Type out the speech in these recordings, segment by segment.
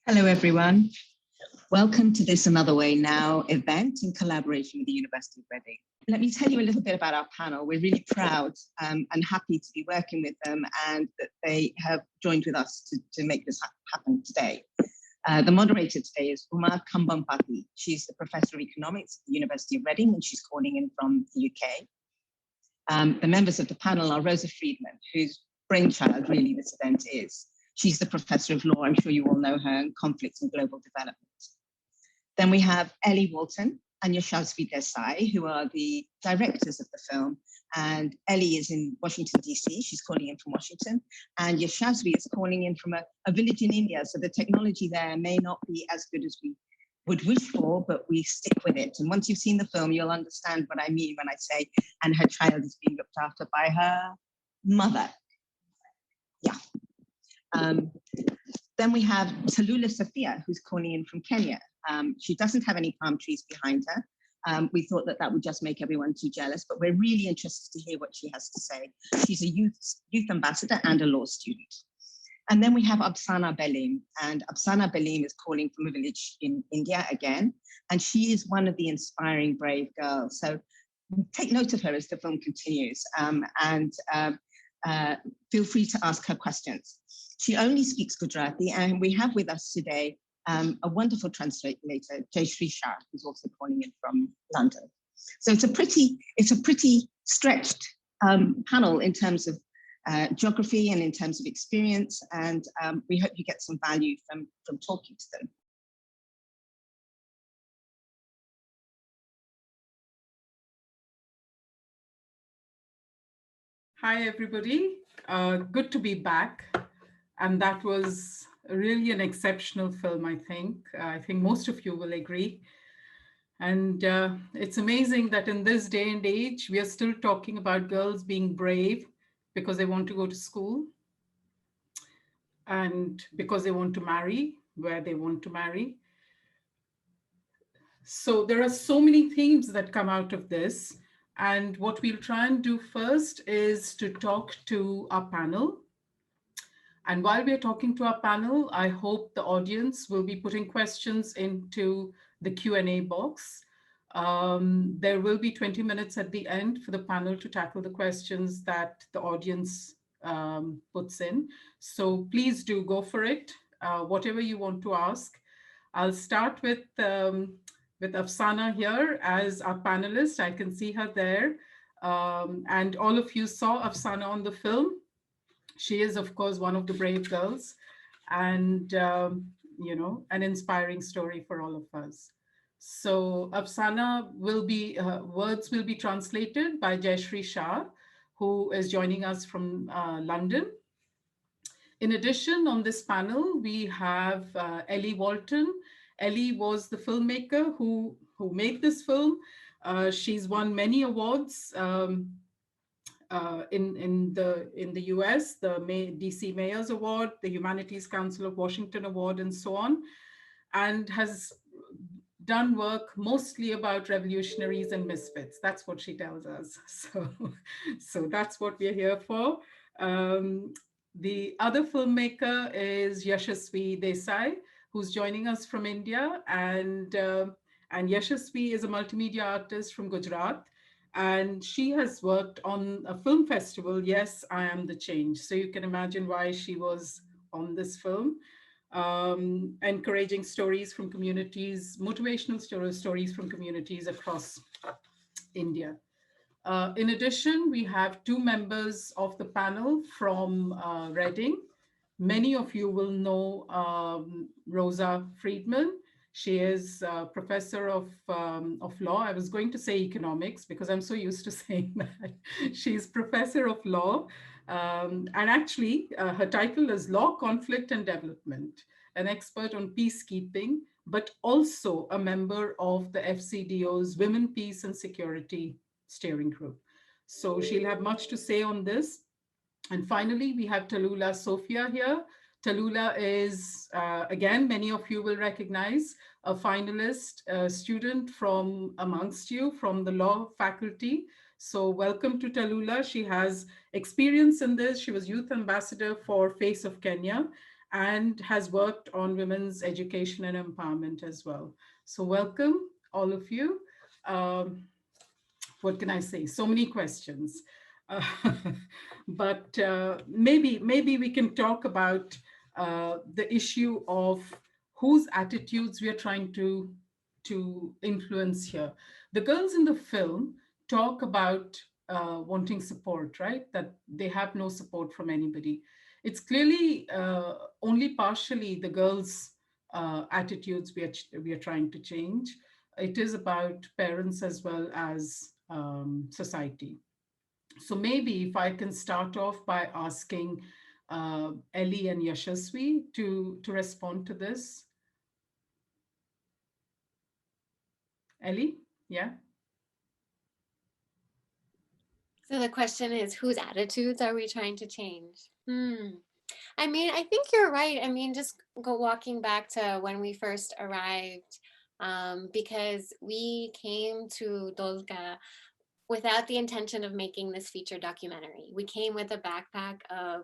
Hello, everyone. Welcome to this Another Way Now event in collaboration with the University of Reading. Let me tell you a little bit about our panel. We're really proud and happy to be working with them and that they have joined with us to make this happen today. The moderator today is Uma Kambhampati. She's the Professor of Economics at the University of Reading and she's calling in from the UK. The members of the panel are Rosa Freedman, whose brainchild really this event is. She's the Professor of Law, I'm sure you all know her, in conflict and global development. Then we have Ellie Walton and Yashaswi Desai, who are the directors of the film. And Ellie is in Washington, DC. She's calling in from Washington. And Yashaswi is calling in from a village in India. So the technology there may not be as good as we would wish for, but we stick with it. And once you've seen the film, you'll understand what I mean when I say, and her child is being looked after by her mother. Yeah. Then we have Tallulah Sofia, who's calling in from Kenya. She doesn't have any palm trees behind her. We thought that would just make everyone too jealous, but we're really interested to hear what she has to say. She's a youth ambassador and a law student. And then we have Apsana Belim, and Apsana Belim is calling from a village in India again, and she is one of the inspiring brave girls. So take note of her as the film continues, and feel free to ask her questions. She only speaks Gujarati, and we have with us today a wonderful translator, Yashaswi Shah, who's also calling in from London. So it's a pretty stretched panel in terms of geography and in terms of experience, and we hope you get some value from talking to them. Hi, everybody. Good to be back. And that was really an exceptional film, I think. I think most of you will agree. And it's amazing that in this day and age, we are still talking about girls being brave because they want to go to school and because they want to marry where they want to marry. So there are so many themes that come out of this. And what we'll try and do first is to talk to our panel. And while we're talking to our panel, I hope the audience will be putting questions into the Q&A box. There will be 20 minutes at the end for the panel to tackle the questions that the audience puts in. So please do go for it, whatever you want to ask. I'll start with Apsana here as our panelist. I can see her there. And all of you saw Apsana on the film. She is, of course, one of the brave girls and, an inspiring story for all of us. So Apsana words will be translated by Yashaswi Shah, who is joining us from London. In addition, on this panel, we have Ellie Walton. Ellie was the filmmaker who made this film. She's won many awards. In the US, the DC Mayor's Award, the Humanities Council of Washington Award, and so on, and has done work mostly about revolutionaries and misfits. That's what she tells us. So that's what we're here for. The other filmmaker is Yashaswi Desai, who's joining us from India, and Yashaswi is a multimedia artist from Gujarat. And she has worked on a film festival, Yes, I Am the Change. So you can imagine why she was on this film, encouraging stories from communities, motivational stories from communities across India. In addition, we have two members of the panel from Reading. Many of you will know Rosa Freedman. She is a professor of law. I was going to say economics because I'm so used to saying that. She's professor of law. And actually, her title is Law, Conflict and Development, an expert on peacekeeping, but also a member of the FCDO's Women, Peace and Security Steering Group. So she'll have much to say on this. And finally, we have Tallulah Sofia here. Tallulah is, again, many of you will recognize, a finalist, a student from amongst you from the law faculty. So welcome to Tallulah. She has experience in this. She was youth ambassador for Face of Kenya. and has worked on women's education and empowerment as well. So welcome, all of you. Um, what can I say? So many questions. Uh, but maybe we can talk about the issue of whose attitudes we are trying to influence here. The girls in the film talk about wanting support, right? That they have no support from anybody. It's clearly only partially the girls' attitudes we are trying to change. It is about parents as well as society. So maybe if I can start off by asking Ellie and Yashaswi to respond to this. Ellie, yeah. So the question is, whose attitudes are we trying to change? I mean, I think you're right. I mean, just go walking back to when we first arrived, because we came to Dolga without the intention of making this feature documentary. We came with a backpack of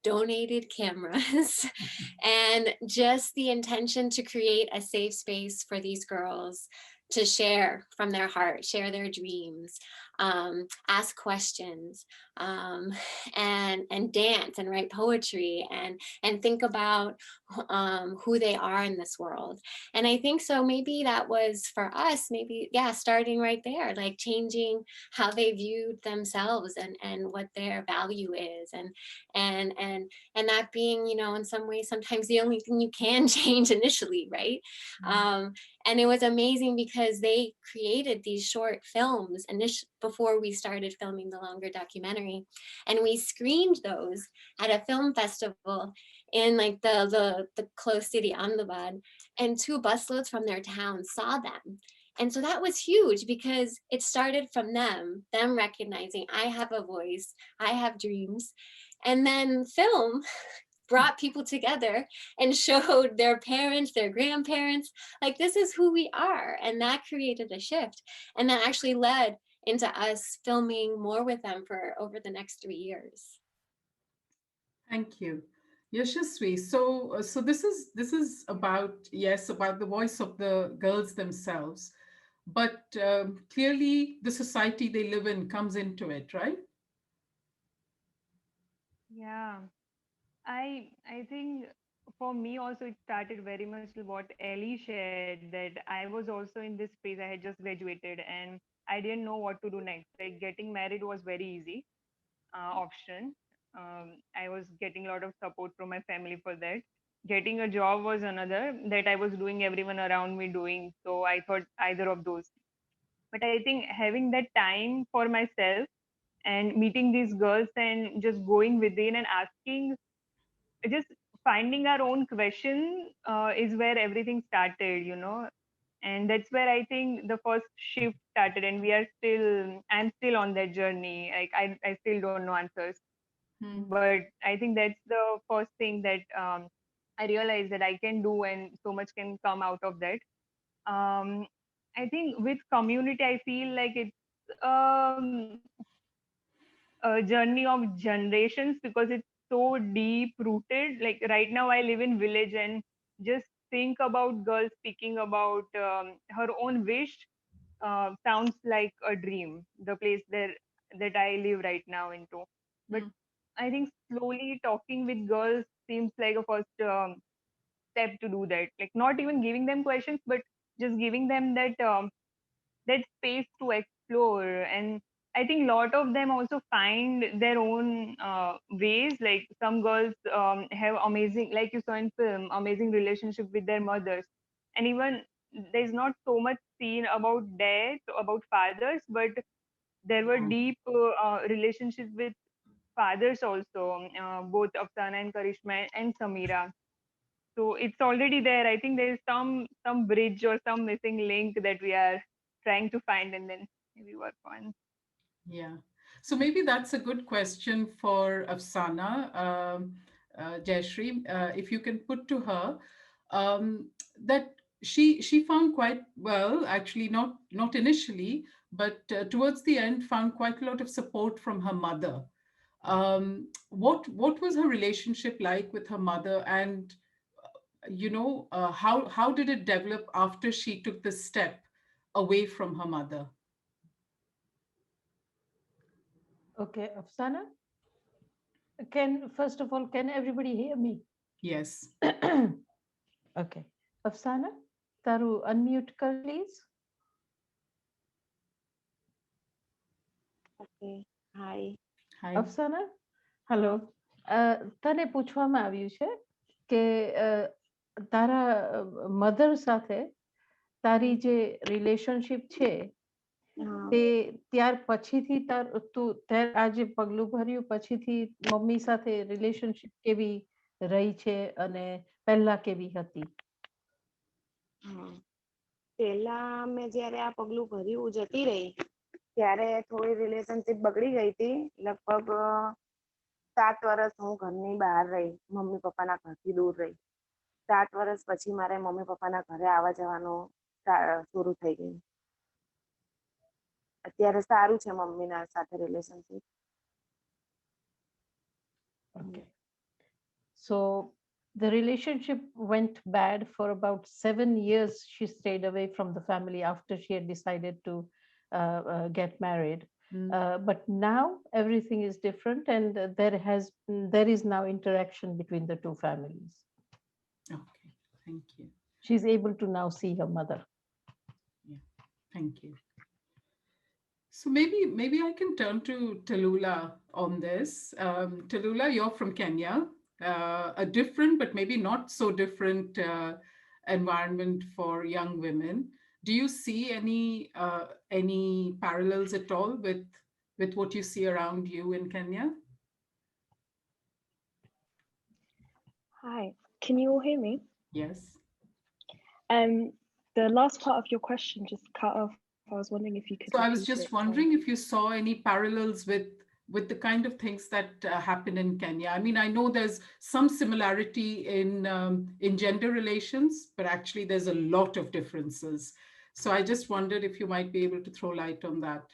donated cameras and just the intention to create a safe space for these girls to share from their heart, share their dreams, ask questions, and dance and write poetry and think about who they are in this world. And I think so maybe that was for us, maybe, yeah, starting right there, like changing how they viewed themselves and what their value is, and that being, you know, in some ways sometimes the only thing you can change initially, right? And it was amazing because they created these short films before we started filming the longer documentary, and we screened those at a film festival in like the close city Ahmedabad, and 2 busloads from their town saw them. And so that was huge because it started from them recognizing I have a voice, I have dreams. And then film brought people together and showed their parents, their grandparents, like this is who we are. And that created a shift. And that actually led into us filming more with them for over the next 3 years. Thank you. Yashasvi, so this is about, yes, about the voice of the girls themselves, but clearly the society they live in comes into it, right? Yeah, I think for me also it started very much what Ellie shared, that I was also in this phase. I had just graduated and I didn't know what to do next. Like getting married was very easy option. I was getting a lot of support from my family for that. Getting a job was another that I was doing, everyone around me doing. So I thought either of those. But I think having that time for myself and meeting these girls and just going within and asking, just finding our own question is where everything started, you know. And that's where I think the first shift started, and I'm still on that journey. Like I still don't know answers, Hmm. but I think that's the first thing that I realized that I can do, and so much can come out of that. um, I think with community I feel like it's um, a journey of generations, because it's so deep rooted. Like right now I live in village, and just think about girls speaking about her own wish sounds like a dream, the place there that I live right now into. But Hmm. I think slowly talking with girls seems like a first step to do that. Like not even giving them questions, but just giving them that space to explore. And I think a lot of them also find their own ways. Like some girls have amazing, like you saw in film, amazing relationship with their mothers. And even there's not so much seen about dads, about fathers, but there were deep relationships with fathers also, both Afsana and Karishma and Samira. So it's already there. I think there's some bridge or some missing link that we are trying to find and then maybe work on. Yeah. So maybe that's a good question for Afsana, Jayashree, if you can put to her that she found quite well, actually not initially, but towards the end found quite a lot of support from her mother. What was her relationship like with her mother, and how did it develop after she took the step away from her mother? Okay, Afsana, first of all, can everybody hear me? Yes. Okay, Afsana, taru unmute kar please. Okay. Hi. Hi. Afsana, hello. તને પૂછવામાં આવ્યું છે કે તારા mother સાથે તારી જે relationship છે તે ત્યાર પછીથી તું આ જે પગલું ભર્યું પછીથી મમ્મી સાથે રિલેશનશિપ કેવી રહી છે અને પહેલા કેવી હતી? પહેલા મેં જ્યારે આ પગલું ભર્યું જતી રહી ત્યારે થોડી રિલેશનશિપ બગડી ગઈ હતી. લગભગ 7 વર્ષ હું ઘરની બહાર રહી, મમ્મી પપ્પાના ઘરથી દૂર રહી. 7 વર્ષ પછી મારે મમ્મી પપ્પાના ઘરે આવવા જવાનું શરૂ થઈ ગયું. અત્યારે સારું છે મમ્મીના સાથે relationship. Okay. So the relationship went bad for about 7 years. She stayed away from the family after she had decided to get married. But now everything is different, and there is now interaction between the two families. Okay, thank you. She's able to now see her mother. Yeah, thank you. So maybe I can turn to Tallulah on this. Tallulah, you're from Kenya, a different but maybe not so different environment for young women. Do you see any parallels at all with what you see around you in Kenya? Hi, can you all hear me? Yes. The last part of your question just cut off. I was wondering if you could. So I was just wondering if you saw any parallels with the kind of things that happen in Kenya. I mean, I know there's some similarity in gender relations, but actually there's a lot of differences. So I just wondered if you might be able to throw light on that.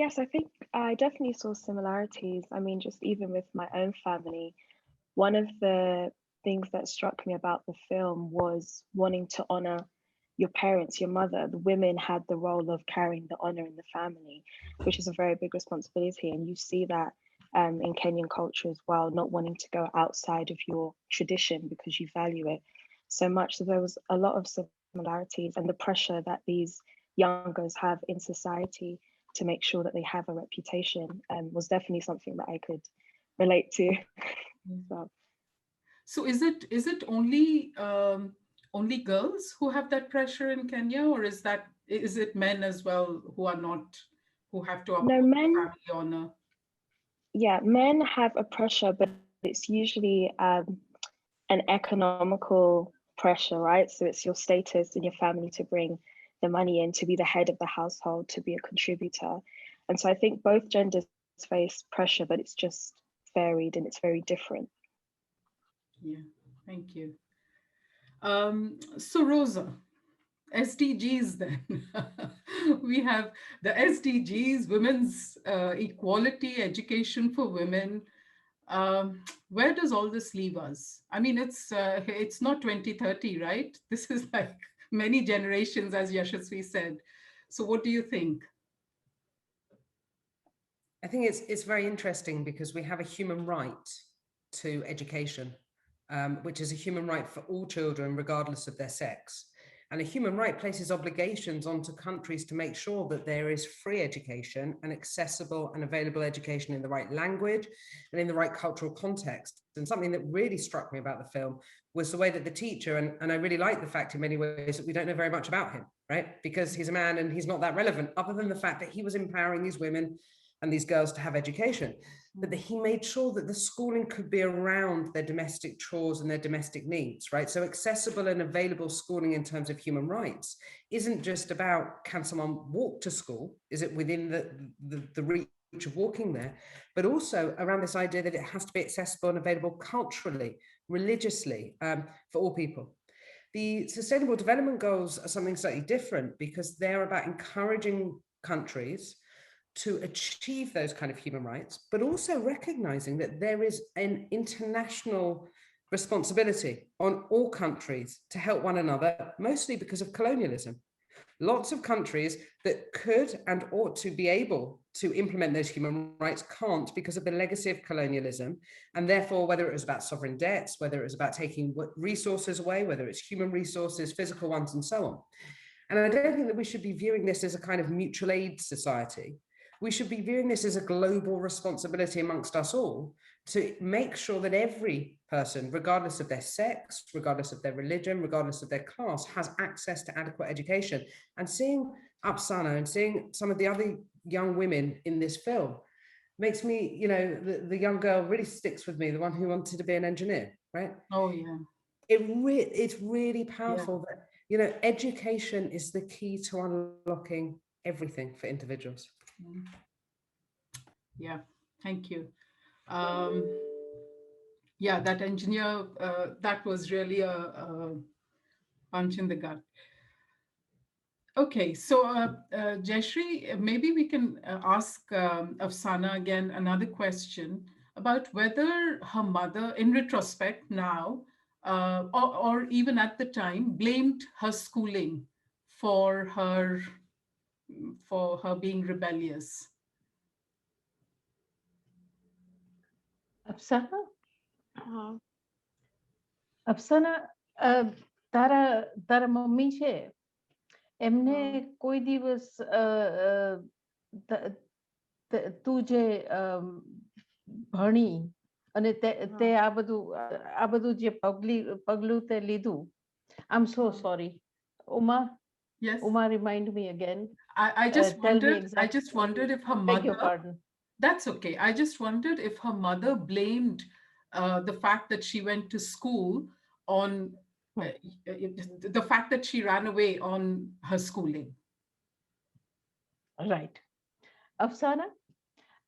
Yes, I think I definitely saw similarities. I mean, just even with my own family, one of the things that struck me about the film was wanting to honor your parents, your mother. The women had the role of carrying the honor in the family, which is a very big responsibility. And you see that in Kenyan culture as well, not wanting to go outside of your tradition because you value it so much. So there was a lot of similarities, and the pressure that these young girls have in society to make sure that they have a reputation was definitely something that I could relate to. So is it only girls who have that pressure in Kenya, or is it men as well who have to uphold family honor? Yeah, men have a pressure, but it's usually an economical pressure, right? So it's your status in your family to bring the money in, to be the head of the household, to be a contributor. And so I think both genders face pressure, but it's just varied and it's very different. Yeah, thank you. So Rosa, SDGs then. We have the SDGs, women's equality, education for women. Where does all this leave us? I mean, it's not 2030, right? This is like many generations, as Yashaswi said. So what do you think? I think it's very interesting because we have a human right to education, which is a human right for all children, regardless of their sex. And a human right places obligations onto countries to make sure that there is free education and accessible and available education in the right language and in the right cultural context. And something that really struck me about the film was the way that the teacher, and I really like the fact in many ways that we don't know very much about him, right? Because he's a man and he's not that relevant, other than the fact that he was empowering these women and these girls to have education, but that he made sure that the schooling could be around their domestic chores and their domestic needs, right? So accessible and available schooling in terms of human rights isn't just about, can someone walk to school? Is it within the reach of walking there? But also around this idea that it has to be accessible and available culturally, religiously, for all people. The Sustainable Development Goals are something slightly different because they're about encouraging countries to achieve those kind of human rights, but also recognizing that there is an international responsibility on all countries to help one another, mostly because of colonialism. Lots of countries that could and ought to be able to implement those human rights can't because of the legacy of colonialism. And therefore, whether it was about sovereign debts, whether it was about taking resources away, whether it's human resources, physical ones, and so on. And I don't think that we should be viewing this as a kind of mutual aid society. We should be viewing this as a global responsibility amongst us all to make sure that every person, regardless of their sex, regardless of their religion, regardless of their class, has access to adequate education. And seeing Apsana and seeing some of the other young women in this film makes me, you know, the young girl really sticks with me, the one who wanted to be an engineer, right? Oh, yeah. It's really powerful that, you know, education is the key to unlocking everything for individuals. Yeah, thank you. Yeah, that engineer, that was really a punch in the gut. Okay, so Jayashree, maybe we can ask Apsana again another question about whether her mother, in retrospect now, or even at the time, blamed her schooling for her being rebellious. Apsana? હા અફસાના તારા mummy છે એમને કોઈ દિવસ તું જે ભણી અને તે આ બધું જે પગલું તે લીધું. I'm so sorry. Uma? Yes. Uma, remind me again. I just wondered if her mother. Beg your pardon. That's okay. I just wondered if her mother blamed the fact that she went to school on the fact that she ran away on her schooling. Right. Apsana,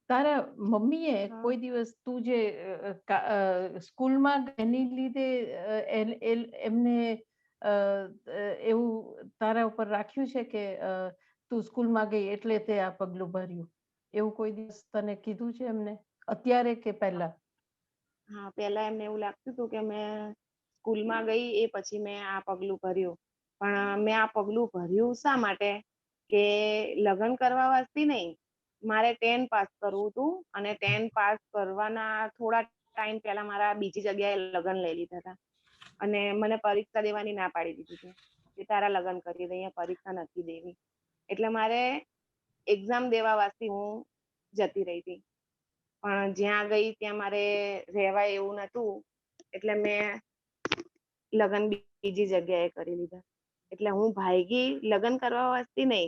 તારા મમ્મીએ કોઈ દિવસ તું જે સ્કૂલમાં એની લીધે એમને એવું તારા ઉપર રાખ્યું છે કે તું સ્કૂલમાં ગઈ એટલે તે આ પગલું ભર્યું, એવું કોઈ દિવસ તને કીધું છે એમને અત્યારે કે પહેલા? હા, પહેલા એમને એવું લાગતું હતું કે મેં સ્કૂલમાં ગઈ એ પછી મેં આ પગલું ભર્યું, પણ મેં આ પગલું ભર્યું શા માટે કે લગ્ન કરવા વાસ્તે નહીં, મારે 10 પાસ કરવું હતું અને 10 પાસ કરવાના થોડા ટાઈમ પહેલા મારા બીજી જગ્યાએ લગ્ન લઈ લીધા હતા અને મને પરીક્ષા દેવાની ના પાડી દીધી હતી કે તારા લગ્ન કરી દે, અહીંયા પરીક્ષા નથી દેવી. એટલે મારે એક્ઝામ દેવા વાસ્તે હું જતી રહી હતી, પણ જ્યાં ગઈ ત્યાં મારે રહેવાય એવું નતું એટલે મેં લગ્ન બીજી જગ્યાએ કરી લીધા. એટલે હું ભાગી લગ્ન કરવા વાસ્તે નહીં,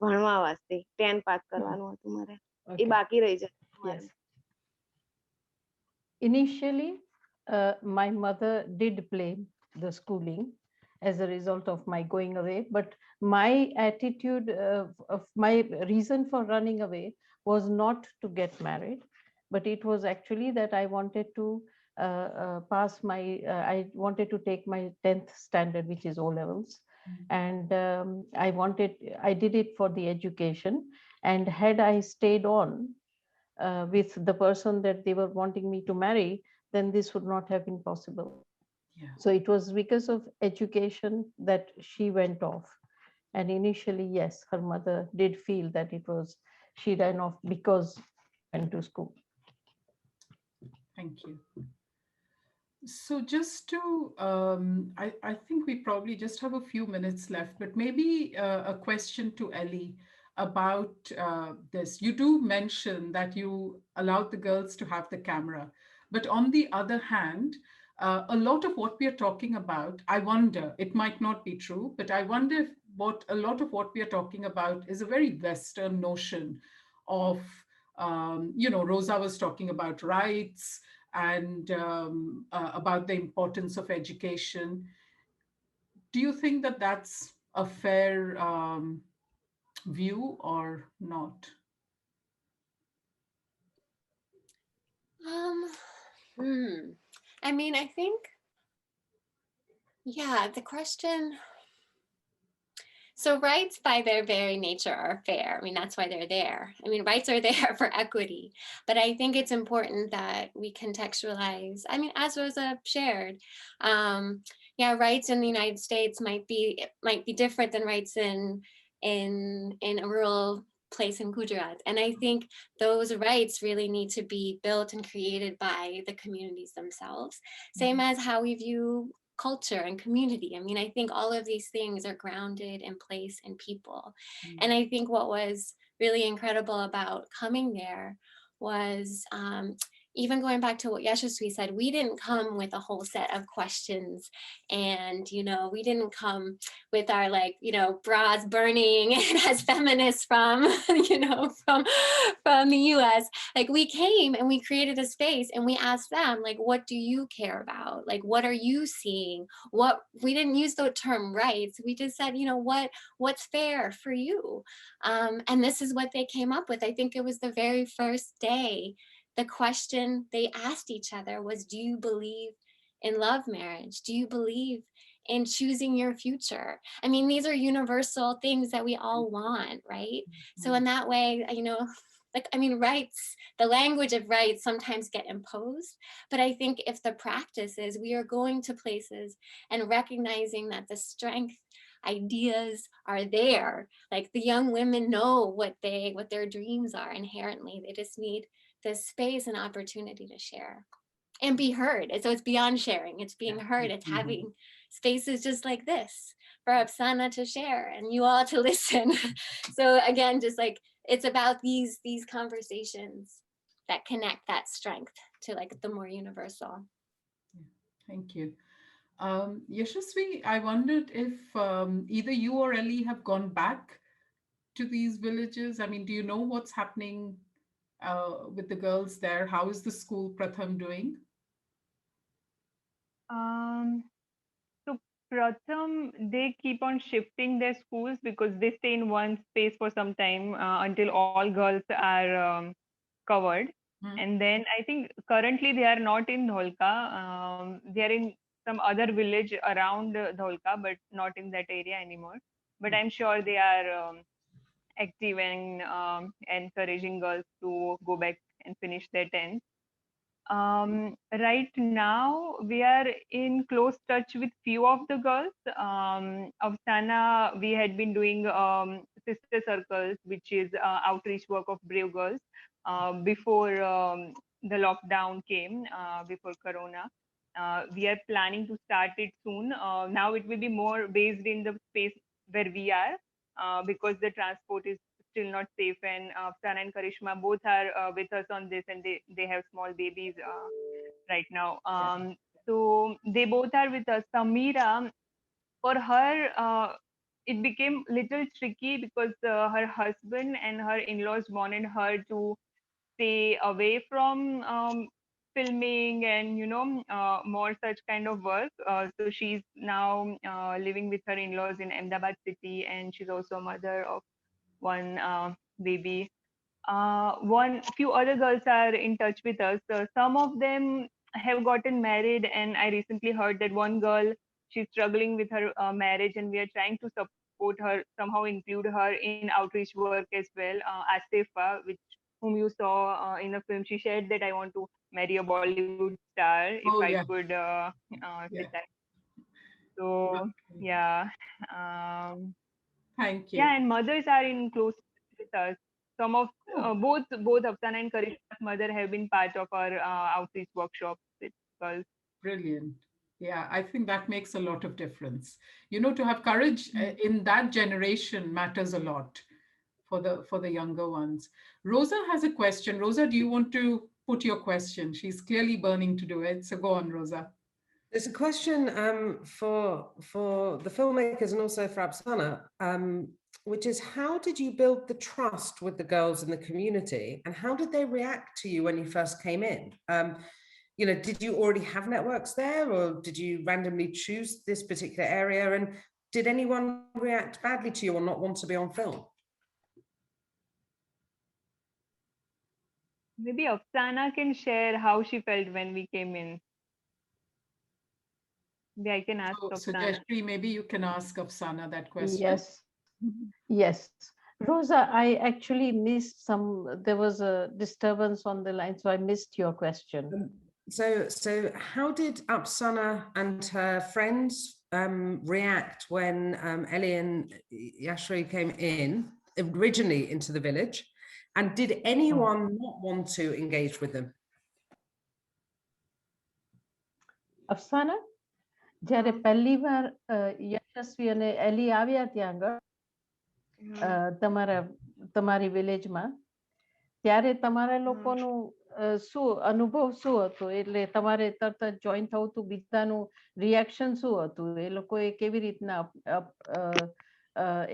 ભણવા વાસ્તે 10 પાસ કરવાનું હતું મારે, એ બાકી રહી જાય. Yes. Initially, my mother did blame the schooling as a result of my going away, but my attitude of my reason for running away was not to get married, but it was actually that I wanted to pass my I wanted to take my 10th standard, which is O levels. And I did it for the education, and had I stayed on with the person that they were wanting me to marry, then this would not have been possible. Yeah. So it was because of education that she went off. And initially, yes, her mother did feel that she ran off because she went to school. Thank you. So just to, I think we probably just have a few minutes left, but maybe a question to Ellie about this. You do mention that you allowed the girls to have the camera, but on the other hand, a lot of what we are talking about, I wonder, it might not be true, but I wonder if a lot of what we are talking about is a very Western notion of, you know, Rosa was talking about rights and about the importance of education. Do you think that that's a fair view or not? I mean, I think, yeah, the question. So rights by their very nature are fair. I mean, that's why they're there. I mean, rights are there for equity, but I think it's important that we contextualize, I mean, as Rosa shared, yeah, rights in the United States might be different than rights in a rural place in Gujarat. And I think those rights really need to be built and created by the communities themselves. Same as how we view culture and community. I mean, I think all of these things are grounded in place and people. And I think what was really incredible about coming there was even going back to what Yashaswi said, we didn't come with a whole set of questions, and we didn't come with our bras burning as feminists from from the US. Like, we came and we created a space and we asked them, like, what do you care about? Like, what are you seeing? We didn't use the term rights. We just said, what's fair for you? And this is what they came up with. I think it was the very first day. The question they asked each other was, do you believe in love marriage? Do you believe in choosing your future? I mean, these are universal things that we all want, right? So in that way, rights, the language of rights sometimes get imposed, but I think if the practice is we are going to places and recognizing that the strength ideas are there, like the young women know what their dreams are inherently. They just need this space and opportunity to share and be heard. And so it's beyond sharing, it's being heard. It's having spaces just like this for Apsana to share and you all to listen. So again, just like, it's about these conversations that connect that strength to like the more universal. Thank you. Yashaswi, I wondered if either you or Ellie have gone back to these villages. I mean, do you know what's happening with the girls there? How is the school Pratham doing? So Pratham, they keep on shifting their schools because they stay in one space for some time until all girls are covered. And then I think currently they are not in Dholka. They are in some other village around Dholka, but not in that area anymore. But I'm sure they are active and encouraging girls to go back and finish their 10th. Right now, we are in close touch with few of the girls. Apsana, we had been doing sister circles, which is outreach work of brave girls before the lockdown came, before Corona. We are planning to start it soon. Now it will be more based in the space where we are because the transport is still not safe, and Apsana and Karishma both are with us on this, and they have small babies right now. So they both are with us. Samira, for her, it became little tricky because her husband and her in-laws wanted her to stay away from filming and more such kind of work. So she's now living with her in-laws in Ahmedabad city, and she's also a mother of one baby. Few other girls are in touch with us. Some of them have gotten married, and I recently heard that one girl, she's struggling with her marriage, and we are trying to support her, somehow include her in outreach work as well. Asifa, whom you saw in the film, she shared that I want to marry a Bollywood star if I could sit that. So yeah. Thank you. Yeah, and mothers are in close with us. Some of both Apsana and Karishma's mother have been part of our outreach workshops with girls. Brilliant. Yeah, I think that makes a lot of difference. To have courage in that generation matters a lot for the younger ones. Rosa has a question. Rosa, do you want to put your question? She's clearly burning to do it. So go on, Rosa. There's a question for the filmmakers and also for Apsana, which is, how did you build the trust with the girls in the community, and how did they react to you when you first came in? Did you already have networks there, or did you randomly choose this particular area? And did anyone react badly to you or not want to be on film? Maybe Apsana can share how she felt when we came in. Maybe I can ask Apsana. So maybe you can ask Apsana that question. Yes. Yes. Rosa, I actually missed there was a disturbance on the line, so I missed your question. So how did Apsana and her friends react when Ellie and Yashaswi came in originally into the village? And did anyone not want to engage with them? Apsana, જ્યારે પહેલી વાર યશસ્વી અને એલી આવ્યા ત્યાં આગળ તમારી વિલેજમાં ત્યારે તમારા લોકોનું શું અનુભવ શું હતો એટલે તમારે તરત જ જોઈન થવું હતું બીજાનું રિએક્શન શું હતું એ લોકોએ કેવી રીતના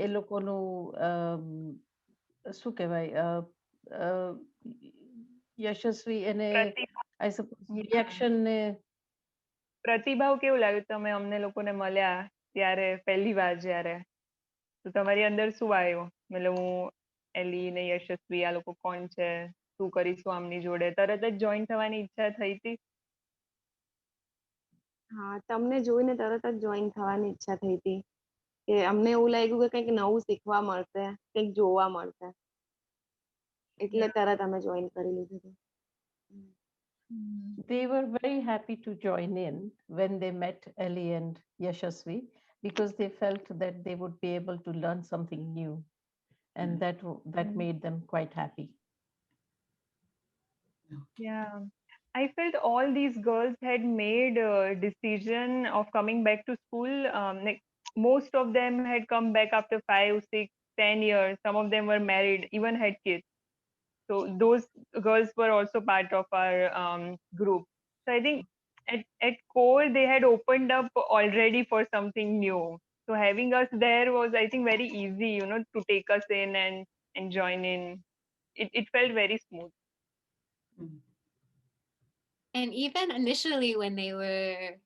એ લોકોનું શું કહેવાય યશસ્વી એને આઈ સપોઝ રિએક્શન ને પ્રતિભાવ કેવું લાગ્યું તમે અમને લોકોને મળ્યા ત્યારે પહેલી વાર જ્યારે તો તમારી અંદર શું આવ્યો મતલબ હું એલી ને યશસ્વી આ લોકો કોણ છે શું કરીશું આમની જોડે તરત જ જોઈન થવાની ઈચ્છા થઈ હતી હા તમને જોઈને તરત જ જોઈન થવાની ઈચ્છા થઈ હતી કે અમને એવું લાગ્યું કે કંઈક નવું શીખવા મળશે કંઈક જોવા મળશે એટલે તરત અમે જોઈન કરી લીધું હતું They were very happy to join in when they met Ellie and Yashasvi because they felt that they would be able to learn something new, and that made them quite happy. Yeah, I felt all these girls had made a decision of coming back to school. Like most of them had come back after 5, 6, 10 years. Some of them were married, even had kids. So those girls were also part of our group. So I think at core they had opened up already for something new. So having us there was, I think, very easy, to take us in and join in. It felt very smooth. And even initially, when they were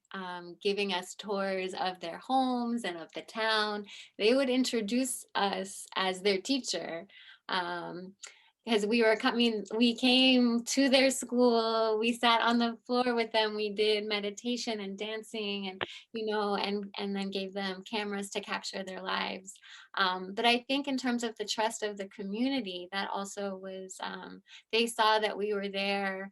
giving us tours of their homes and of the town, they would introduce us as their teacher. Because we came to their school, we sat on the floor with them, we did meditation and dancing and then gave them cameras to capture their lives. But I think in terms of the trust of the community, that also was, they saw that we were there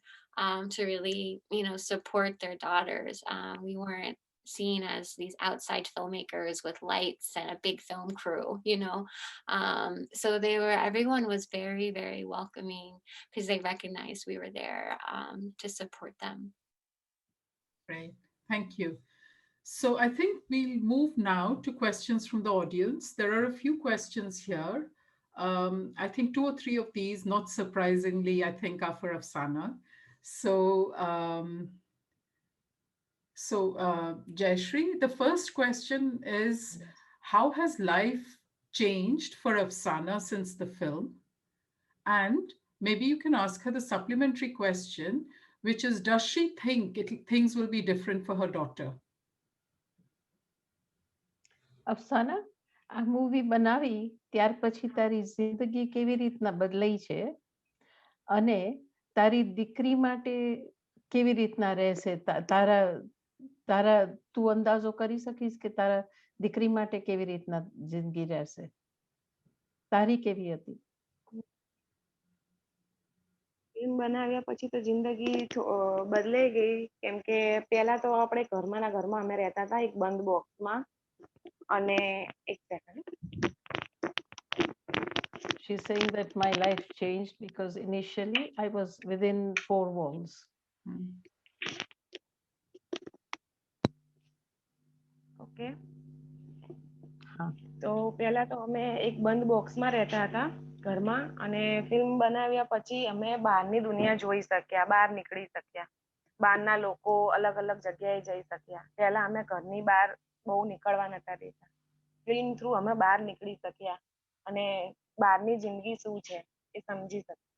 to really, support their daughters. We weren't seen as these outside filmmakers with lights and a big film crew, So everyone was very, very welcoming because they recognized we were there to support them. Right. Thank you. So I think we'll move now to questions from the audience. There are a few questions here. I think 2 or 3 of these, not surprisingly, I think are for Apsana. So, Jayashree, the first question is, how has life changed for Apsana since the film? And maybe you can ask her the supplementary question, which is, does she think things will be different for her daughter? Afsana આ movie બનાવી ત્યાર પછી તારી જિંદગી કેવી રીતના બદલાઈ છે અને તારી દીકરી માટે કેવી રીતના રહેશે તારા તું અંદાજો કરી શકીશ કે તારા દીકરી માટે કેવી રીતના જિંદગી રહેશે તારી કેવી હતી ફિલ્મ બનાવ્યા પછી તો જિંદગી બદલાઈ ગઈ કેમ કે પહેલા તો આપણે ઘરમાં અમે રહેતા હતા એક બંધ બોક્સમાં અને એક second She's saying that my life changed because initially I was within 4 walls. Okay તો પહેલા તો અમે એક બંધ બોક્સમાં રહેતા હતા ઘરમાં અને ફિલ્મ બનાવ્યા પછી અમે બહારની દુનિયા જોઈ શક્યા બહાર નીકળી શક્યા બહારના લોકો અલગ અલગ જગ્યાએ જઈ શક્યા પહેલા અમે ઘરની બહાર બહુ નીકળવા નતા દેતા ફિલ્મ થ્રુ અમે બહાર નીકળી શક્યા અને બહારની જિંદગી શું છે એ સમજી શક્યા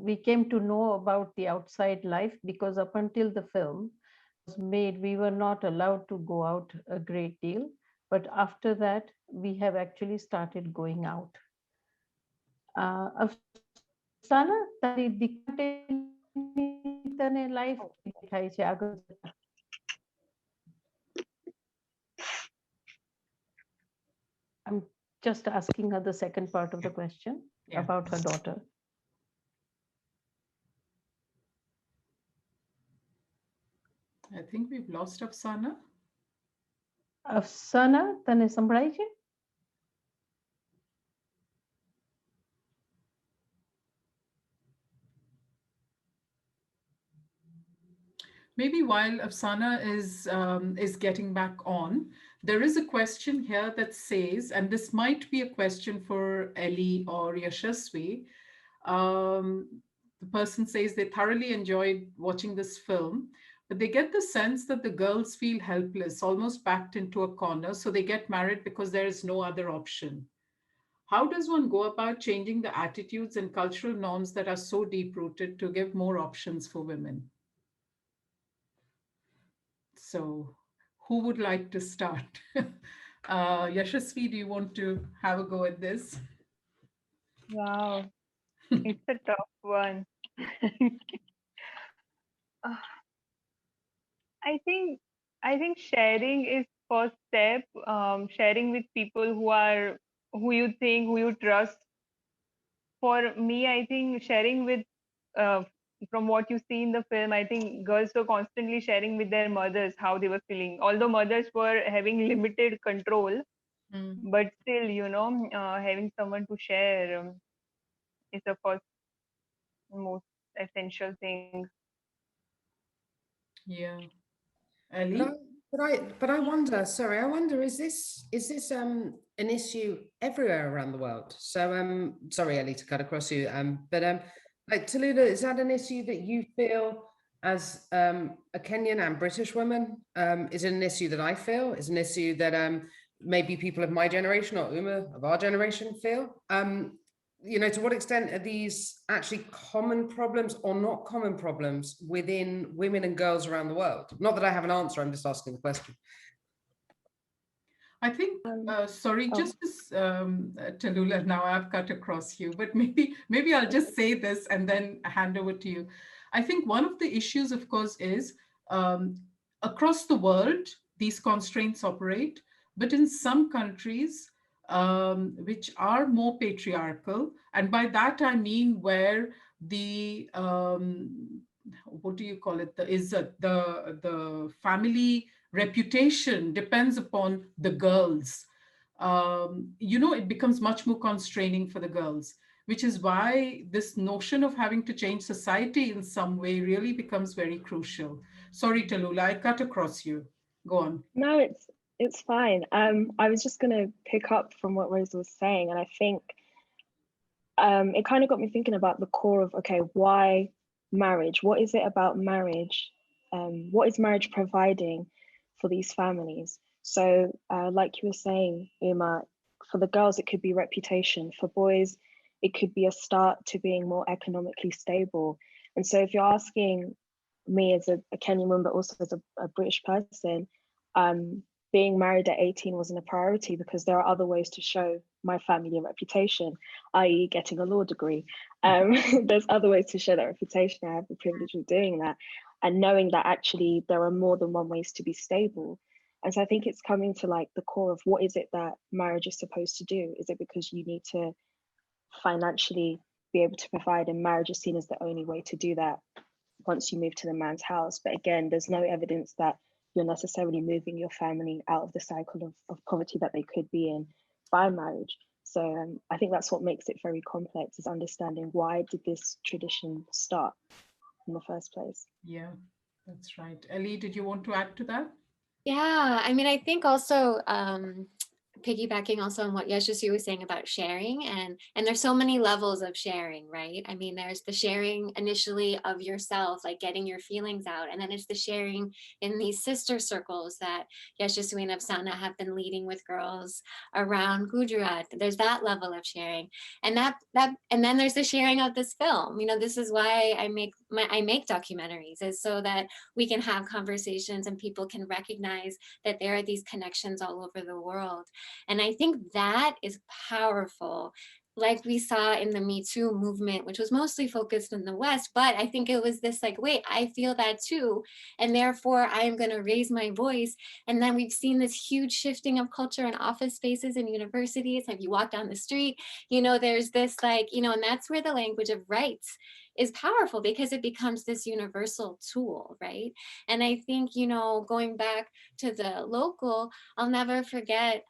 we came to know about the outside life because up until the film was made, we were not allowed to go out a great deal. But after that, we have actually started going out. Afsana, તારી દીકરી તને life દેખાય છે આગળ જતા just asking her the second part of the question about her daughter. I think we've lost Apsana. Apsana, tane સંભળાય છે? Maybe while Apsana is getting back on, there is a question here that says, and this might be a question for Ellie or Yashaswi. The person says they thoroughly enjoyed watching this film, but they get the sense that the girls feel helpless, almost backed into a corner, so they get married because there is no other option. How does one go about changing the attitudes and cultural norms that are so deep-rooted to give more options for women? So who would like to start? Yashasvi, do you want to have a go at this? Wow, it's a tough one. Uh, I think sharing is first step. Sharing with people who you trust. For me, I think sharing with from what you see in the film, I think girls were constantly sharing with their mothers how they were feeling. Although mothers were having limited control, but still, having someone to share is the first most essential thing. Yeah. Ellie? But I wonder, sorry, I wonder, is this an issue everywhere around the world? So sorry, Ellie, to cut across you, but like Tallulah, is that an issue that you feel as a Kenyan and British woman? Is it an issue that I feel? Is it an issue that maybe people of my generation or Uma of our generation feel? To what extent are these actually common problems or not common problems within women and girls around the world? Not that I have an answer, I'm just asking the question. I think, sorry, just Tallulah, now I've cut across you, but maybe I'll just say this and then hand over to you. I think one of the issues, of course, is across the world, these constraints operate, but in some countries, which are more patriarchal, and by that I mean where the what do you call it? The family reputation depends upon the girls. It becomes much more constraining for the girls, which is why this notion of having to change society in some way really becomes very crucial. Sorry, Tallulah, I cut across you. Go on. No, it's fine. I was just gonna pick up from what Rosa was saying, and I think it kind of got me thinking about the core of, okay, why marriage? What is it about marriage? What is marriage providing for these families? So like you were saying, Uma, for the girls, it could be reputation. For boys, it could be a start to being more economically stable. And so if you're asking me as a Kenyan woman, but also as a British person, being married at 18 wasn't a priority because there are other ways to show my family a reputation, i.e. getting a law degree. There's other ways to show that reputation. I have the privilege of doing that and knowing that actually there are more than one ways to be stable. And so I think it's coming to like the core of what is it that marriage is supposed to do? Is it because you need to financially be able to provide, and marriage is seen as the only way to do that once you move to the man's house? But again, there's no evidence that you're necessarily moving your family out of the cycle of poverty that they could be in by marriage. So I think that's what makes it very complex, is understanding why did this tradition start in the first place. Yeah, that's right. Ellie, did you want to add to that? Yeah, I mean, I think also piggybacking also on what Yashaswi was saying about sharing, and there's so many levels of sharing, right? I mean, there's the sharing initially of yourself, like getting your feelings out, and then it's the sharing in these sister circles that Yashaswi and Apsana have been leading with girls around Gujarat. There's that level of sharing, and and then there's the sharing of this film. This is why I make documentaries, is so that we can have conversations and people can recognize that there are these connections all over the world. And I think that is powerful like we saw in the Me Too movement, which was mostly focused in the West, but I think it was this like, wait, I feel that too, and therefore I am going to raise my voice. And then we've seen this huge shifting of culture in office spaces and universities. If you walk down the street, you know, there's this like, you know, and that's where the language of rights is powerful, because it becomes this universal tool, right? And I think, you know, going back to the local, I'll never forget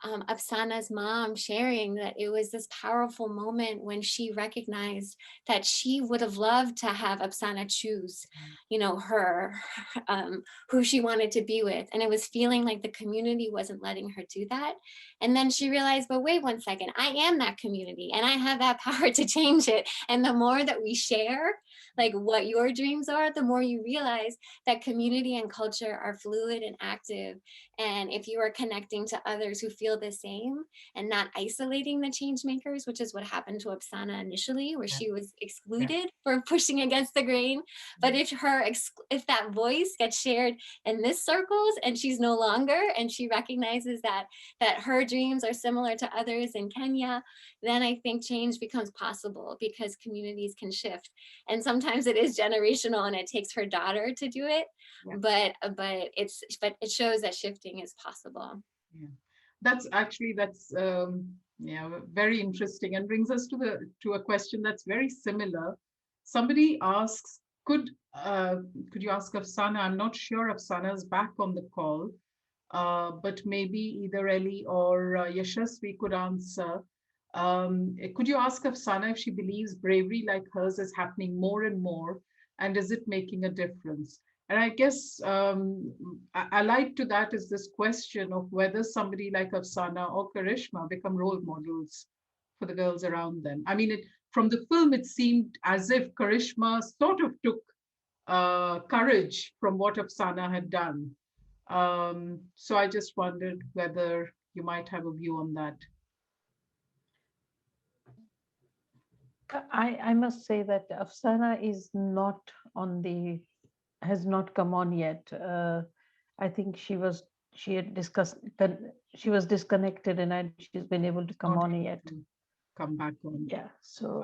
Apsana's mom sharing that it was this powerful moment when she recognized that she would have loved to have Apsana choose, you know, her, who she wanted to be with. And it was feeling like the community wasn't letting her do that. And then she realized, but wait one second, I am that community and I have that power to change it. And the more that we share, like what your dreams are, the more you realize that community and culture are fluid and active. And if you are connecting to others who feel the same and not isolating the change makers, which is what happened to Apsana initially, where she was excluded for pushing against the grain. But if that voice gets shared in this circles and she's no longer, and she recognizes that her dreams are similar to others in Kenya, then I think change becomes possible, because communities can shift. And sometimes it is generational and it takes her daughter to do it, but it shows that shifting is possible. Yeah, that's very interesting, and brings us to a question that's very similar. Somebody asks, could you ask Apsana? I'm not sure Apsana is back on the call, but maybe either Ellie or Yashaswi could answer. Could you ask Apsana if she believes bravery like hers is happening more and more, and is it making a difference? And I guess allied to that is this question of whether somebody like Apsana or Karishma become role models for the girls around them. I mean, from the film, it seemed as if Karishma sort of took courage from what Apsana had done. So I just wondered whether you might have a view on that. I must say that Apsana is not has not come on yet. I think she was disconnected, and she's been able to come on yet. Come back on. Yeah. So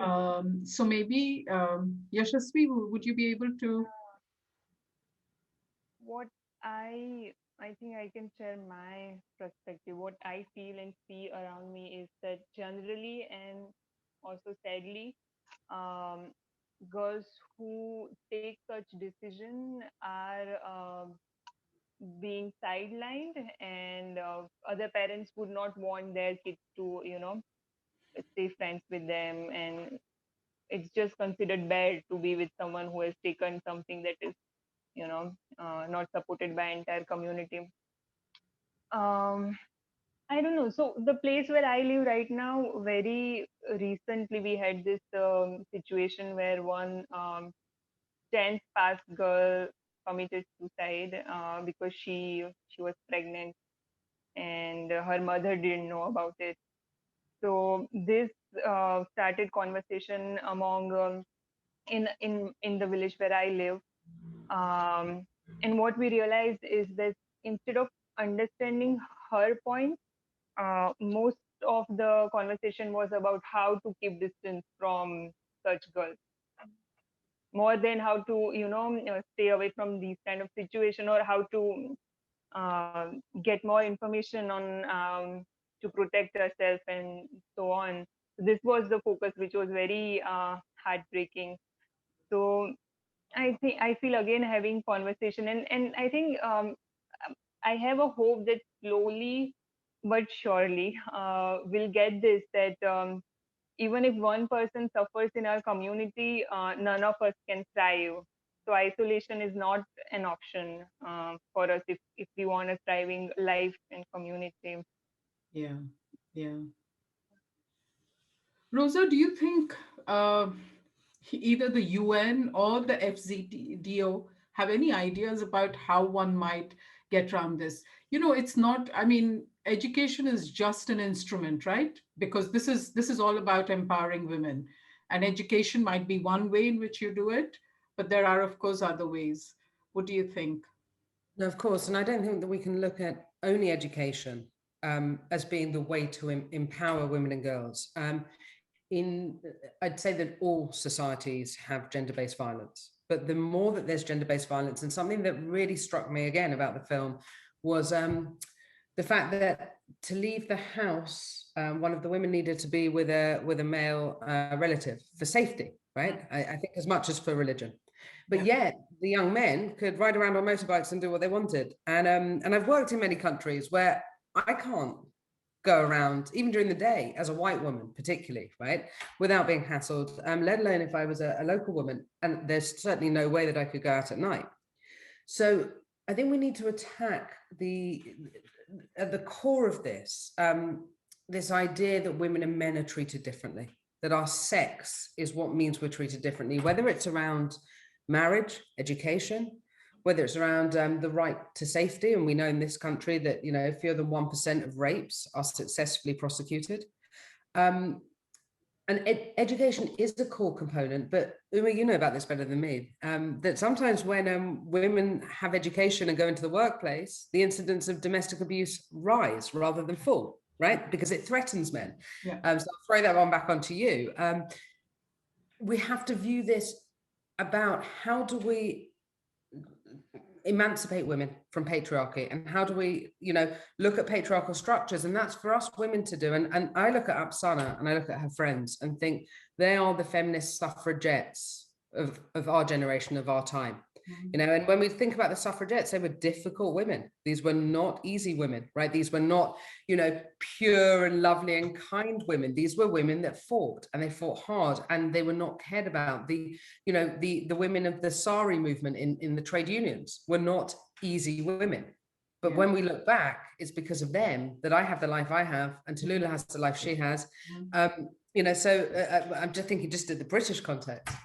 so maybe Yashaswi, would you be able to? What I think I can share my perspective. What I feel and see around me is that generally and also sadly, girls who take such decision are being sidelined, and other parents would not want their kids to, you know, stay friends with them, and it's just considered bad to be with someone who has taken something that is, you know, not supported by entire community. I don't know. So the place where I live right now, very recently we had this situation where one 10th pass girl committed suicide because she was pregnant, and her mother didn't know about it. So this started conversation among in the village where I live. And what we realized is that instead of understanding her point, most of the conversation was about how to keep distance from such girls, more than how to, you know, stay away from these kind of situation, or how to get more information on to protect ourselves and so on. This was the focus, which was very heartbreaking. So I feel again having conversation, and I think I have a hope that slowly but surely we'll get this, that even if one person suffers in our community, none of us can thrive. So isolation is not an option for us if we want a thriving life and community. Yeah, yeah. Rosa, do you think either the UN or the FZDO have any ideas about how one might get around this? You know, it's not, I mean, education is just an instrument, right? Because this is all about empowering women. And education might be one way in which you do it, but there are, of course, other ways. What do you think? No, of course. And I don't think that we can look at only education. as being the way to empower women and girls. I'd say that all societies have gender-based violence, but the more that there's gender-based violence, and something that really struck me again about the film was the fact that to leave the house, one of the women needed to be with a male relative for safety, right? I think as much as for religion. But yet the young men could ride around on motorbikes and do what they wanted. And I've worked in many countries where I can't go around, even during the day, as a white woman, particularly, right, without being hassled, let alone if I was a local woman. And there's certainly no way that I could go out at night. So I think we need to attack at the core of this, this idea that women and men are treated differently, that our sex is what means we're treated differently, whether it's around marriage, education, whether it's around the right to safety. And we know in this country that, you know, fewer than 1% of rapes are successfully prosecuted. And education is a core component, but Uma, you know about this better than me, that sometimes when women have education and go into the workplace, the incidence of domestic abuse rise rather than fall, right? Because it threatens men. So I'll throw that one back onto you. We have to view this about how do we emancipate women from patriarchy, and how do we, you know, look at patriarchal structures. And that's for us women to do. And I look at Apsana and I look at her friends and think they are the feminist suffragettes of our generation, of our time. You know, and when we think about the suffragettes, they were difficult women. These were not easy women, right? These were not, you know, pure and lovely and kind women. These were women that fought, and they fought hard, and they were not cared about. The women of the Sari movement in the trade unions were not easy women. But when we look back, it's because of them that I have the life I have, and Tallulah has the life she has. You know, so I'm just thinking just at the British context.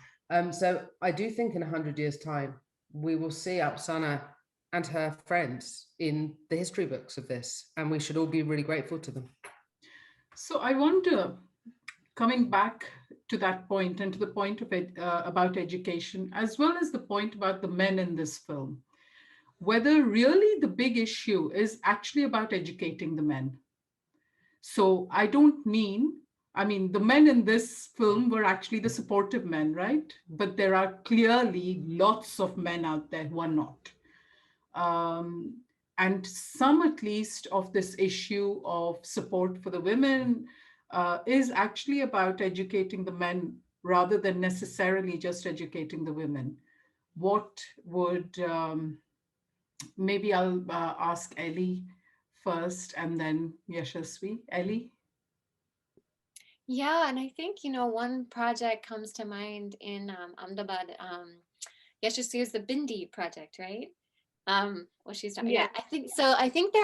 So I do think in 100 years' time, we will see Apsana and her friends in the history books of this, and we should all be really grateful to them. So I wonder, coming back to that point and to the point of about education, as well as the point about the men in this film, whether really the big issue is actually about educating the men. So I mean, the men in this film were actually the supportive men, right? But there are clearly lots of men out there who are not. And some, at least, of this issue of support for the women is actually about educating the men rather than necessarily just educating the women. What would, maybe I'll ask Ellie first and then Yashaswi. Ellie? Yeah, and I think, you know, one project comes to mind in Ahmedabad. Yashaswi is the Bindi Project, right? What she's talking. Yeah, I think so. I think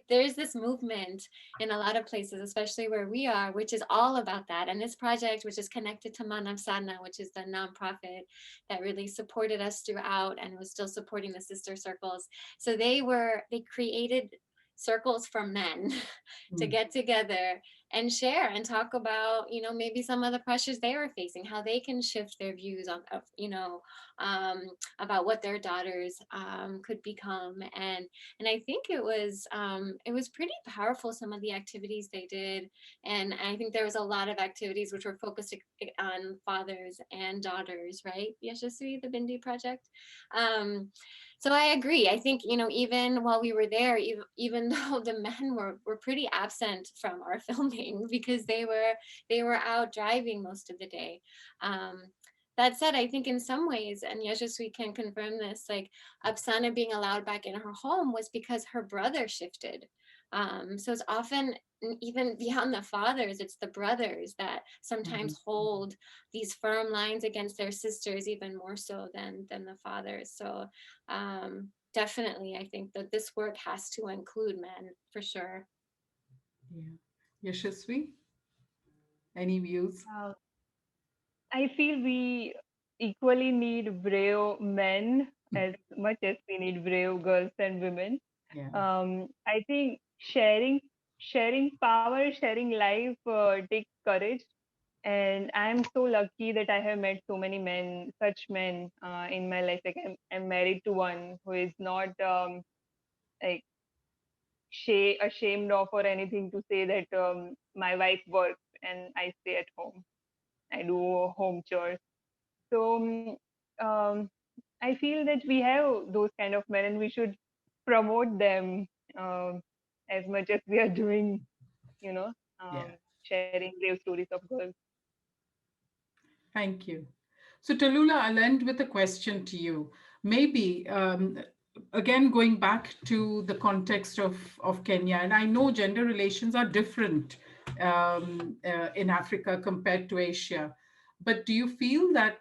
there's this movement in a lot of places, especially where we are, which is all about that. And this project, which is connected to Apsana, which is the nonprofit that really supported us throughout and was still supporting the sister circles. So they created circles for men to get together and share and talk about, you know, maybe some of the pressures they were facing, how they can shift their views on, you know, about what their daughters could become. And I think it was pretty powerful, some of the activities they did. And I think there was a lot of activities which were focused on fathers and daughters, right? Yashaswi, the Bindi Project. So I agree. I think, you know, even while we were there, even though the men were pretty absent from our filming because they were out driving most of the day. That said, I think in some ways, and Yashaswi can confirm this, like Apsana being allowed back in her home was because her brother shifted. So it's often, even beyond the fathers, it's the brothers that sometimes hold these firm lines against their sisters, even more so than the fathers. So definitely, I think that this work has to include men, for sure. Yeah. Yashaswi, any views? I feel we equally need brave men as much as we need brave girls and women. I think sharing power, sharing life takes courage. And I'm so lucky that I have met so many men, such men in my life. Like I'm married to one who is not like ashamed of or anything to say that my wife works and I stay at home. I do home chores. So I feel that we have those kind of men and we should promote them as much as we are doing, you know, sharing brave stories of girls. Thank you. So Tallulah, I'll end with a question to you. Maybe, again, going back to the context of Kenya, and I know gender relations are different in Africa compared to Asia. But do you feel that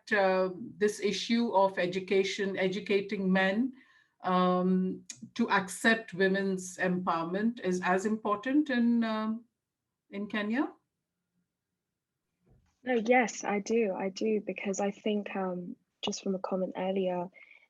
this issue of educating men to accept women's empowerment is as important in Kenya? No, yes, I do. I do, because I think just from a comment earlier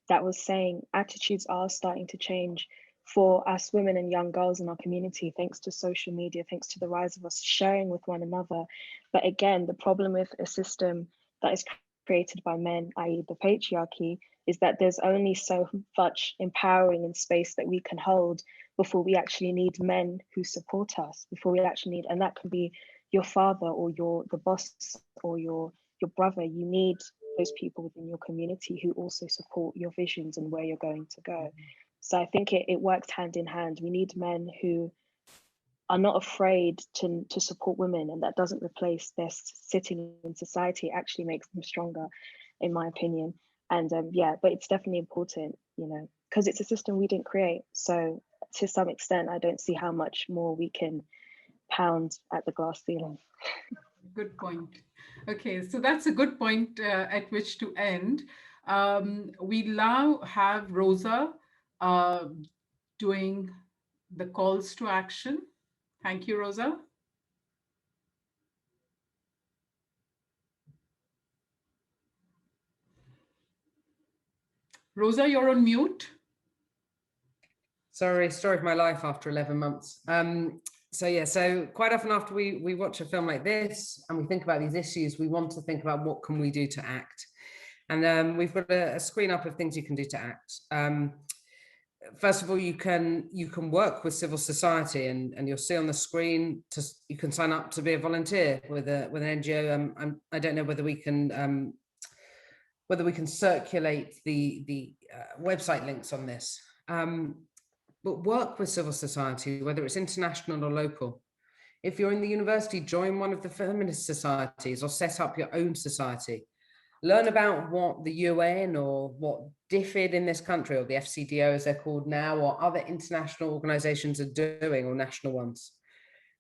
that was saying attitudes are starting to change for us women and young girls in our community, thanks to social media, thanks to the rise of us sharing with one another. But again, the problem with a system that is created by men, i.e. the patriarchy, is that there's only so much empowering and space that we can hold before we actually need men who support us, before we actually need, and that can be your father or the boss or your brother. You need those people within your community who also support your visions and where you're going to go. So I think it works hand in hand. We need men who are not afraid to support women, and that doesn't replace their sitting in society. It actually makes them stronger, in my opinion. And yeah, but it's definitely important, you know, because it's a system we didn't create. So to some extent, I don't see how much more we can pound at the glass ceiling. Good point. Okay, so that's a good point at which to end. We now have Rosa doing the calls to action. Thank you, Rosa. Rosa, you're on mute. Sorry, story of my life after 11 months. So quite often after we watch a film like this and we think about these issues, we want to think about what can we do to act. And we've got a screen up of things you can do to act. First of all, you can work with civil society, and you'll see on the screen you can sign up to be a volunteer with an NGO. I don't know whether we can circulate the website links on this. But work with civil society, whether it's international or local. If you're in the university, join one of the feminist societies or set up your own society. Learn about what the UN or what DFID in this country, or the FCDO as they're called now, or other international organizations are doing, or national ones.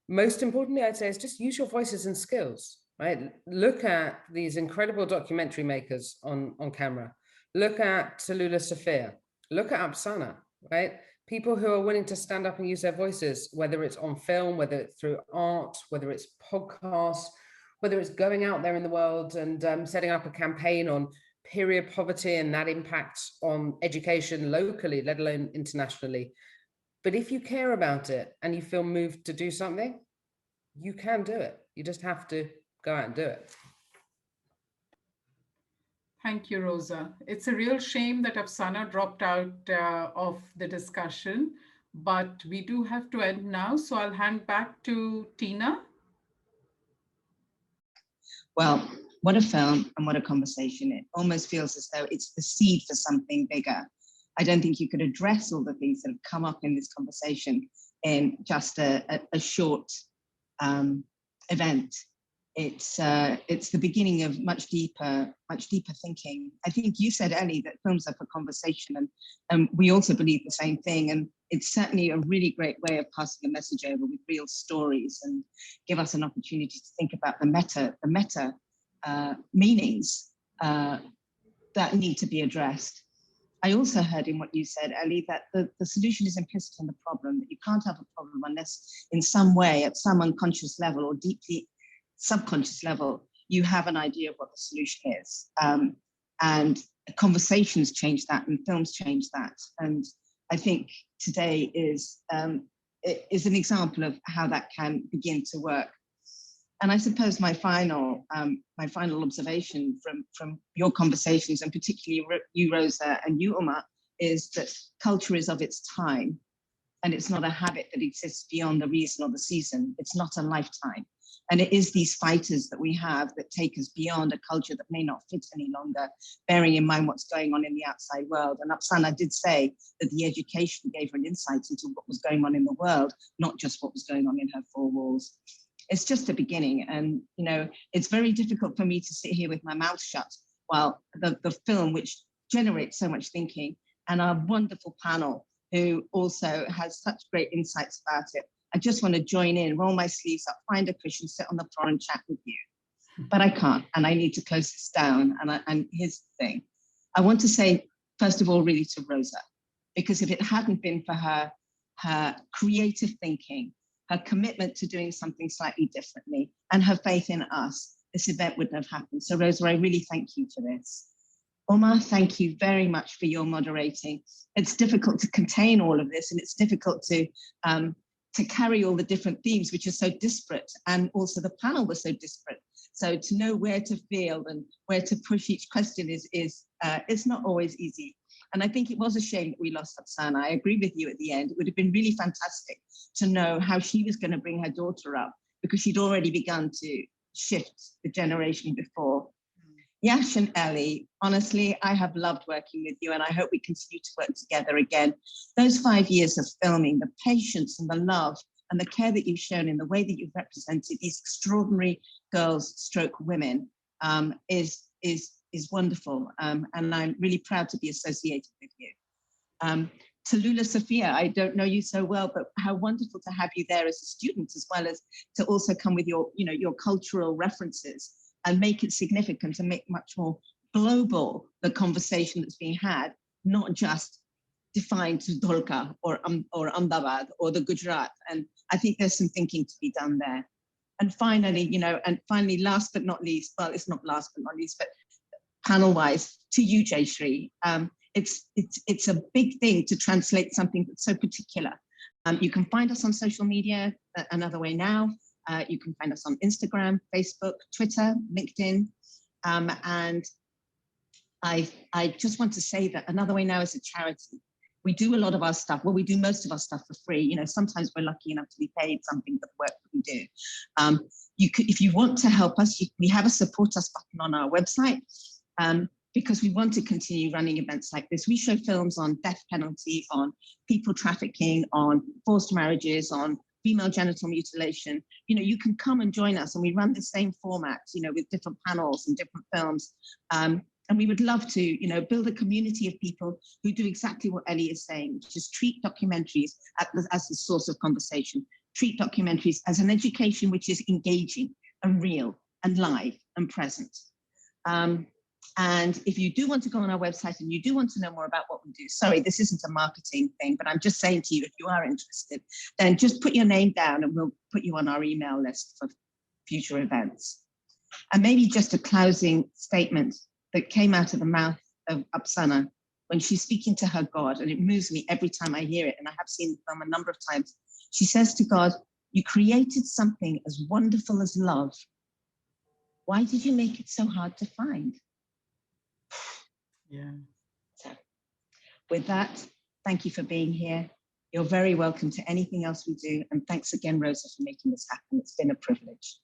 Most importantly, I'd say, is just use your voices and skills, right? Look at these incredible documentary makers on camera. Look at Tallulah Sofia. Look at Apsana, right? People who are willing to stand up and use their voices, whether it's on film, whether it's through art, whether it's podcasts, whether it's going out there in the world and setting up a campaign on period poverty and that impact on education locally, let alone internationally. But if you care about it and you feel moved to do something, you can do it. You just have to go out and do it. Thank you, Rosa. It's a real shame that Apsana dropped out of the discussion, but we do have to end now. So I'll hand back to Tina. Well, what a film and what a conversation. It almost feels as though it's the seed for something bigger. I don't think you could address all the things that have come up in this conversation in just a short event. It's the beginning of much deeper thinking. I think you said, Ellie, that films are for conversation, and we also believe the same thing. And it's certainly a really great way of passing a message over with real stories, and give us an opportunity to think about the meta meanings that need to be addressed. I also heard in what you said, Ellie, that the solution is implicit in the problem, that you can't have a problem unless in some way, at some unconscious level or deeply subconscious level, you have an idea of what the solution is. And conversations change that, and films change that. And I think today is an example of how that can begin to work. And I suppose my final observation from your conversations, and particularly you, Rosa, and you, Uma, is that culture is of its time. and it's not a habit that exists beyond the reason or the season. It's not a lifetime. And it is these fighters that we have that take us beyond a culture that may not fit any longer, bearing in mind what's going on in the outside world. And Apsana did say that the education gave her an insight into what was going on in the world, not just what was going on in her four walls. It's just a beginning. And, you know, it's very difficult for me to sit here with my mouth shut while the film, which generates so much thinking, and our wonderful panel, who also has such great insights about it. I just want to join in, roll my sleeves up, find a cushion, sit on the floor and chat with you. But I can't, and I need to close this down. And here's the thing. I want to say, first of all, really to Rosa, because if it hadn't been for her creative thinking, her commitment to doing something slightly differently, and her faith in us, this event wouldn't have happened. So Rosa, I really thank you for this. Uma, thank you very much for your moderating. It's difficult to contain all of this, and it's difficult to carry all the different themes, which are so disparate, and also the panel was so disparate. So to know where to field and where to push each question is not always easy. And I think it was a shame that we lost Apsana. I agree with you at the end. It would have been really fantastic to know how she was going to bring her daughter up, because she'd already begun to shift the generation before. Yash and Ellie, honestly, I have loved working with you, and I hope we continue to work together again. Those 5 years of filming, the patience and the love and the care that you've shown in the way that you've represented these extraordinary girls stroke women is wonderful. And I'm really proud to be associated with you. Tallulah Sofia, I don't know you so well, but how wonderful to have you there as a student, as well as to also come with your cultural references and make it significant and make much more global the conversation that's being had, not just defined to Dholka or Ahmedabad or the Gujarat. And I think there's some thinking to be done there. And finally, last but not least, well, it's not last but not least, but panel-wise, to you, Jayashree, it's a big thing to translate something that's so particular. You can find us on social media, Another Way Now. You can find us on Instagram, Facebook, Twitter, LinkedIn. And I just want to say that Another Way Now is a charity. We do a lot of our stuff. Well, we do most of our stuff for free. You know, sometimes we're lucky enough to be paid something for the work that we do. If you want to help us, we have a support us button on our website, because we want to continue running events like this. We show films on death penalty, on people trafficking, on forced marriages, on female genital mutilation. You know, you can come and join us, and we run the same format, with different panels and different films. And we would love to, build a community of people who do exactly what Ellie is saying, which is treat documentaries as the source of conversation, treat documentaries as an education which is engaging and real and live and present. And if you do want to go on our website and you do want to know more about what we do, sorry, this isn't a marketing thing, but I'm just saying to you, if you are interested, then just put your name down and we'll put you on our email list for future events. And maybe just a closing statement that came out of the mouth of Apsana when she's speaking to her God, and it moves me every time I hear it, and I have seen the film a number of times. She says to God, "You created something as wonderful as love. Why did you make it so hard to find?" Yeah. So with that, thank you for being here. You're very welcome to anything else we do. And thanks again, Rosa, for making this happen. It's been a privilege.